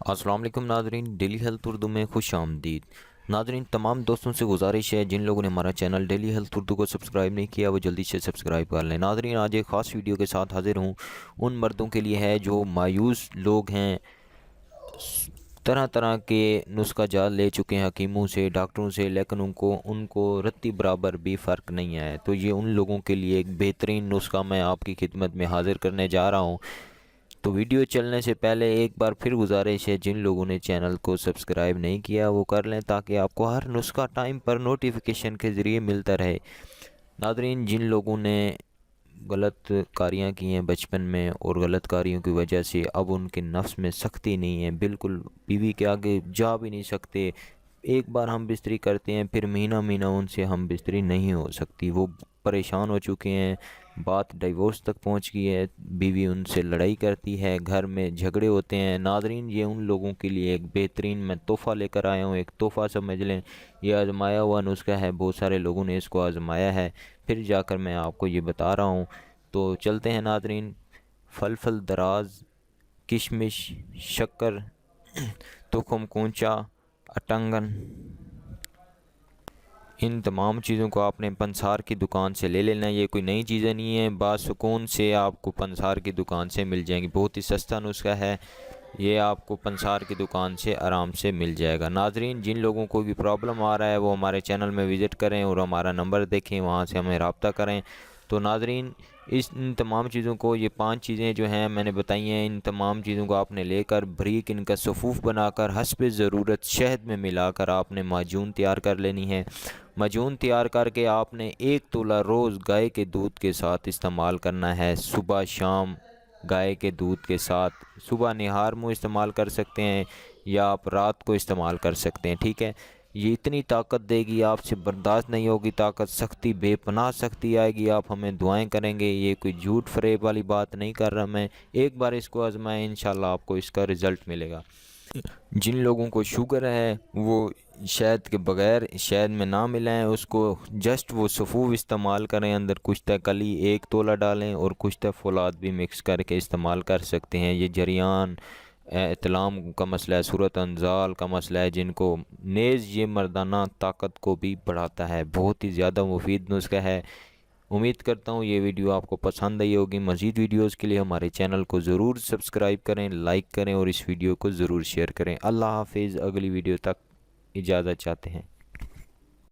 अस्सलाम वालेकुम Nadreen, daily health Urdu में खुश आमदीद। नादरीन, तमाम दोस्तों से गुजारिश है जिन लोगों ने हमारा चैनल डेली हेल्थ उर्दू को सब्सक्राइब नहीं किया वो जल्दी से सब्सक्राइब कर लें। नादरीन, आज एक ख़ास वीडियो के साथ हाजिर हूँ। उन मर्दों के लिए है जो मायूस लोग हैं, तरह तरह के नुस्खा जाल ले चुके हैं हकीमों से, डॉक्टरों से, लेकिन उनको रत्ती बराबर भी फ़र्क नहीं आया। तो ये उन लोगों के लिए एक बेहतरीन नुस्खा मैं आपकी खिदमत में हाजिर करने जा रहा हूँ। तो वीडियो चलने से पहले एक बार फिर गुजारिश है, जिन लोगों ने चैनल को सब्सक्राइब नहीं किया वो कर लें ताकि आपको हर नुस्खा टाइम पर नोटिफिकेशन के ज़रिए मिलता रहे। नादरीन, जिन लोगों ने गलत कारियाँ की हैं बचपन में और गलत कारियों की वजह से अब उनके नफ्स में सख्ती नहीं है, बिल्कुल बीवी के आगे जा भी नहीं सकते, एक बार हम बिस्तरी करते हैं फिर महीना महीना उनसे हम बिस्तरी नहीं हो सकती, वो परेशान हो चुके हैं, बात डिवोर्स तक पहुंच गई है, बीवी उनसे लड़ाई करती है, घर में झगड़े होते हैं। नादरीन, ये उन लोगों के लिए एक बेहतरीन मैं तोहफ़ा लेकर आया हूँ। एक तोहफ़ा समझ लें, ये आजमाया हुआ नुस्खा है, बहुत सारे लोगों ने इसको आजमाया है, फिर जाकर मैं आपको ये बता रहा हूँ। तो चलते हैं नादरीन। फल दराज, किशमिश, शक्कर, तुखम कूंचा, अटंगन, इन तमाम चीज़ों को आपने पंसार की दुकान से ले लेना है। ये कोई नई चीज़ें नहीं है, बासुकून से आपको पंसार की दुकान से मिल जाएंगी। बहुत ही सस्ता नुस्खा है, ये आपको पंसार की दुकान से आराम से मिल जाएगा। नाजरीन, जिन लोगों को भी प्रॉब्लम आ रहा है वो हमारे चैनल में विज़िट करें और हमारा नंबर देखें, वहाँ से हमें रब्ता करें। तो नाजरीन, इन तमाम चीज़ों को, ये 5 चीज़ें जो हैं मैंने बताई हैं, इन तमाम चीज़ों को आपने लेकर बारीक इनका सफ़ूफ़ बनाकर हस्ब ज़रूरत शहद में मिलाकर आपने माजून तैयार कर लेनी है। माजून तैयार करके आपने 1 तोला रोज़ गाय के दूध के साथ इस्तेमाल करना है। सुबह शाम गाय के दूध के साथ, सुबह निहार मुँह इस्तेमाल कर सकते हैं या आप रात को इस्तेमाल कर सकते हैं, ठीक है। ये इतनी ताकत देगी, आपसे बर्दाश्त नहीं होगी ताकत, सख्ती, बेपनाह सख्ती आएगी। आप हमें दुआएं करेंगे, ये कोई झूठ फरेब वाली बात नहीं कर रहा मैं। एक बार इसको आजमाएं, इंशाल्लाह आपको इसका रिज़ल्ट मिलेगा। जिन लोगों को शुगर है वो शहद के बगैर, शहद में ना मिलाएं उसको, जस्ट वो सफ़ूफ इस्तेमाल करें। अंदर कुश्ता कली 1 तोला डालें और कुश्ता फौलाद भी मिक्स करके इस्तेमाल कर सकते हैं। ये जरियान, इतलाम का मसला है, सूरत अंजाल का मसला है, जिनको नेज़, ये मर्दाना ताकत को भी बढ़ाता है। बहुत ही ज़्यादा मुफीद नुस्खा है। उम्मीद करता हूँ ये वीडियो आपको पसंद आई होगी। मज़ीद वीडियोज़ के लिए हमारे चैनल को ज़रूर सब्सक्राइब करें, लाइक करें और इस वीडियो को ज़रूर शेयर करें। अल्लाह हाफिज़। अगली वीडियो तक इजाज़त चाहते हैं।